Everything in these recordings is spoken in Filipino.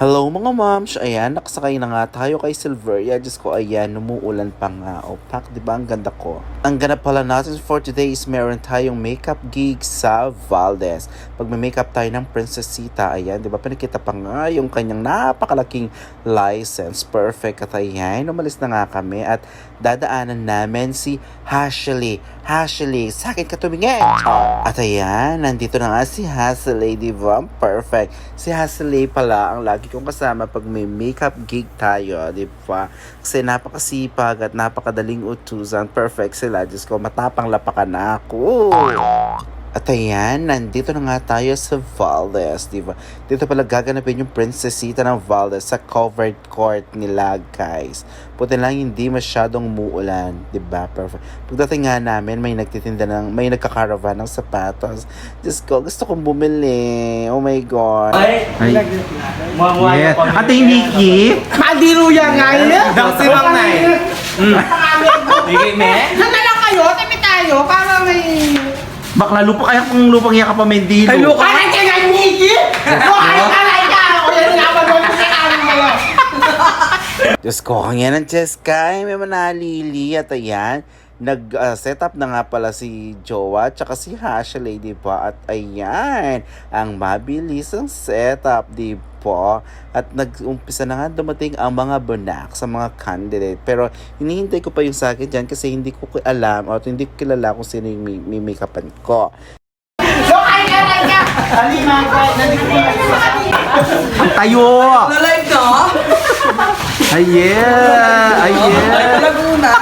Hello mga moms! Ayan, nakasakay na nga tayo kay Silveria. Diyos ko, ayan, numuulan pa nga. O, pak, di ba? Ang ganda ko. Ang ganap pala natin for today is meron tayong makeup gig sa Valdez. Pag may makeup tayo ng Princessita, ayan, di ba? Pinakita pa nga yung kanyang napakalaking license. Perfect. At ayan, umalis na nga kami at dadaanan namin si Ashley. Ashley, sa akin ka tumingin! At ayan, nandito na nga si Ashley, di ba? Perfect. Si Ashley pala ang lagi kong kasama pag may makeup gig tayo, di ba? Kasi napakasipag at napakadaling utusan. Perfect sila. Diyos ko, matapang lapakan na ako. At ayan, nandito na nga tayo sa Valdez, di ba? Dito pala gaganapin yung Princessita ng Valdez sa covered court nila, guys. Puti lang hindi masyadong muulan, di ba? Perfect. Pagdating nga namin, may nagkakaravan ng sapatos. Diyos ko, gusto kong bumili. Oh my God. Ay. Yes. Ate Nikki. Madiluya nga yun. Daw si Mang Nay. Sige, me. Hanga lang kayo, tabi tayo, para may... Bakla lupa kaya kung lupang iya ka pa Mendilo. Ay, luka! Ay, kaya Nikki! Ay, kalay ka! O yan nga ba doon sa amin mo? Diyos ko, ang yan ang Cheska. May manalili. At ayan, nag-set up na nga pala si Jowa tsaka si Ashley, di ba? At ayan, ang mabilis ang setup, di ba? At nag-umpisa na nga dumating ang mga bunak sa mga candidate. Pero hinihintay ko pa yung sa akin dyan kasi hindi ko alam o hindi ko kilala kung sino yung may make-upan ko. Lukay ka! Halima ka! Tayo. Nalive ka? Ay yeah. Ay yeah. Laguna.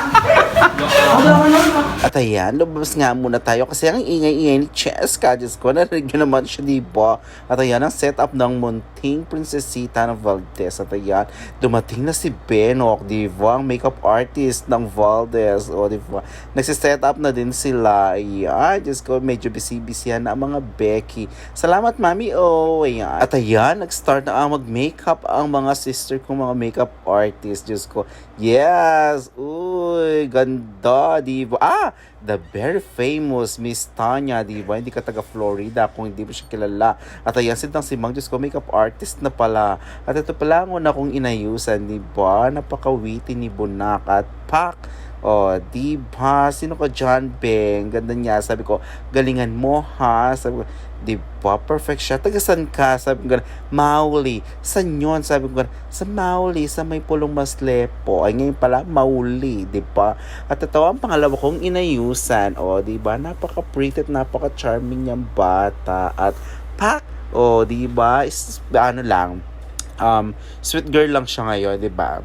At ayan, lumabas nga muna tayo kasi ang ingay-ingay ni Cheska. Diyos ko, narinig nyo naman siya, diba? At ayan, ang setup ng munting Princessita ng Valdez. At ayan, dumating na si Benok, diba? Ang makeup artist ng Valdez. O, diba? Nagsiset up na din sila. Ayan, Diyos ko, medyo busy-busy na ang mga Becky. Salamat, Mami. Oh, ayan. At ayan, nag-start na ang mag-makeup ang mga sister kong mga makeup artist. Diyos ko, yes! Uy, ganda, diba? The very famous Miss Tanya, diba? Hindi ka taga Florida kung hindi mo siya kilala. At ayan, si Mang, Diyos ko, makeup artist na pala. At ito pala ang una kong inayusan, diba? Napakawiti ni Bunak at Pak. Oh, diba? Sino ka dyan, Beng? Ganda niya. Sabi ko, galingan mo, ha? Sabi ko, diba? Perfect siya. Tagasan ka? Sabi ko, Mauli. San yun? Sabi ko, sa Mauli, sa may pulong Maslepo. Ay, ngayon pala, Mauli, diba? At ito ang pangalawa kong inayusan. Oh, diba? Napaka-pretty at napaka-charming niyang bata. At Pak, oh, diba? Ano lang, sweet girl lang siya ngayon, diba?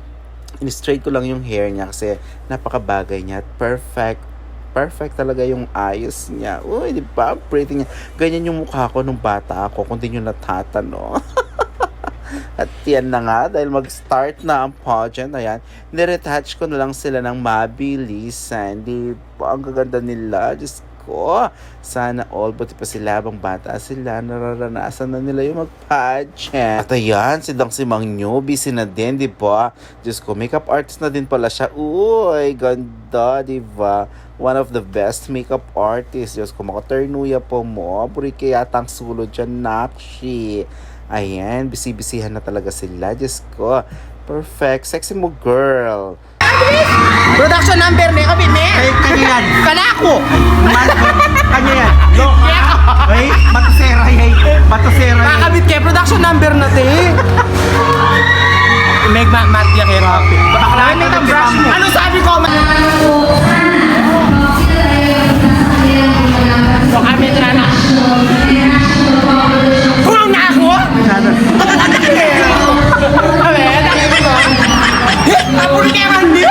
In-straight ko lang yung hair niya kasi napakabagay niya at perfect talaga yung ayos niya. Uy, di ba? Pretty niya. Ganyan yung mukha ko nung bata ako kung di nyo natatano. At yan na nga, dahil mag-start na ang pageant, ayan, niretouch ko na lang sila ng mabilisan. Di ba? Ang gaganda nila. Diyos ko, sana all, buti pa sila, bang bata sila, nararanasan na nila yung mag-pageant. At ayan, si Mang Nyo, busy na din, di ba? Diyos ko, makeup artist na din pala siya. Uy, ganda, di ba? One of the best makeup artists. Diyos ko, makaternuya po mo. Puri kaya yatang sulod dyan, nakshi. Ayan, busy-busyhan na talaga sila. Diyos ko, perfect. Sexy mo, girl. Production number ni Kabit ni? Ay, kanya yan. Kanako! Kanya yan. Ay, batusera yan. Batusera yan. Kakabit kayo, production number na te. Meg mat ya kay Rapi. Bakla may brush mo. Ano sabi ko? So kami na. Kurang na ako? Awe, nakita ko. Tapos kaya mandi.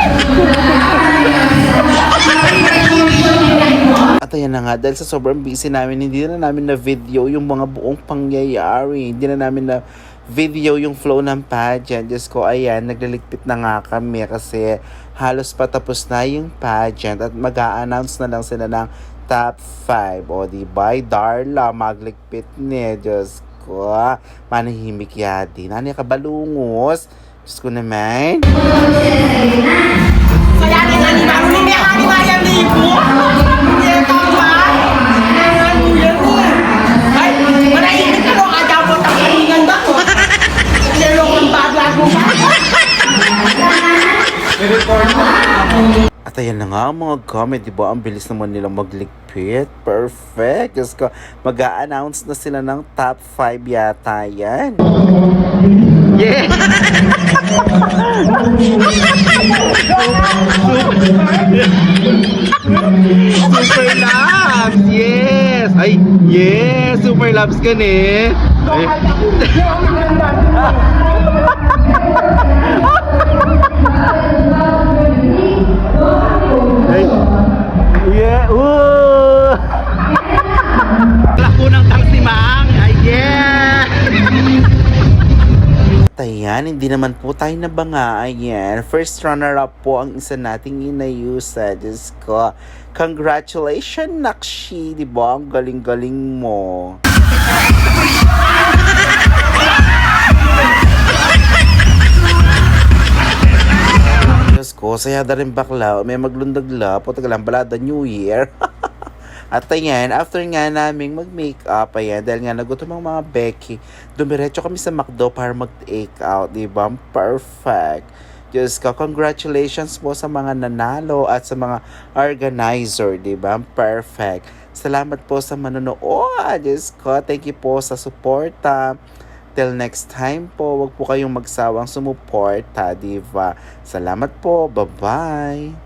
At ayan na nga, dahil sa sobrang busy namin, hindi na namin na video yung mga buong pangyayari. Hindi na namin na video yung flow ng pageant. Diyos ko, ayan, nagliligpit na nga kami kasi halos patapos na yung pageant at mag-a-announce na lang sila ng top 5. O, diba? Darla, magligpit ni. Diyos ko, manahimik yadi. Nani ka balungos? Diyos ko naman. Kaya rin nga ni Maro ni Mea ni Maya Libo. Hindi tama. Ay, manahimik ka mo. Kadabot ang kaninganda ko. Yellow ko At ayan na nga mga comment, diba? Ang bilis naman nilang magligpit. Perfect. Diyos ko, mag-a-announce na sila ng top 5 yata yan. Yeah! Super Labs! Yes! Ay, yes! Super Labs ka ni. Ay. Ay. Yeah! Woo! Lako ng tangsimang! Ay, yeah! Ayan, hindi naman po tayo nabanga. Ayan, first runner-up po ang isa nating inayusa. Diyos ko, congratulations, Nakshi! Diba? Ang galing-galing mo. Diyos ko, saya na rin bakla. May maglundagla. Puta ka lang, balada New Year. At ayan, after nga naming mag-makeup, ayan, dahil nga nagutom ang mga Becky, dumiretso kami sa McDo para mag-take out, diba? Perfect. Diyos ko, congratulations po sa mga nanalo at sa mga organizer, diba? Perfect. Salamat po sa manonood. Diyos ko, thank you po sa suporta. Till next time po, wag po kayong magsawang sumuporta, diba? Salamat po. Bye-bye.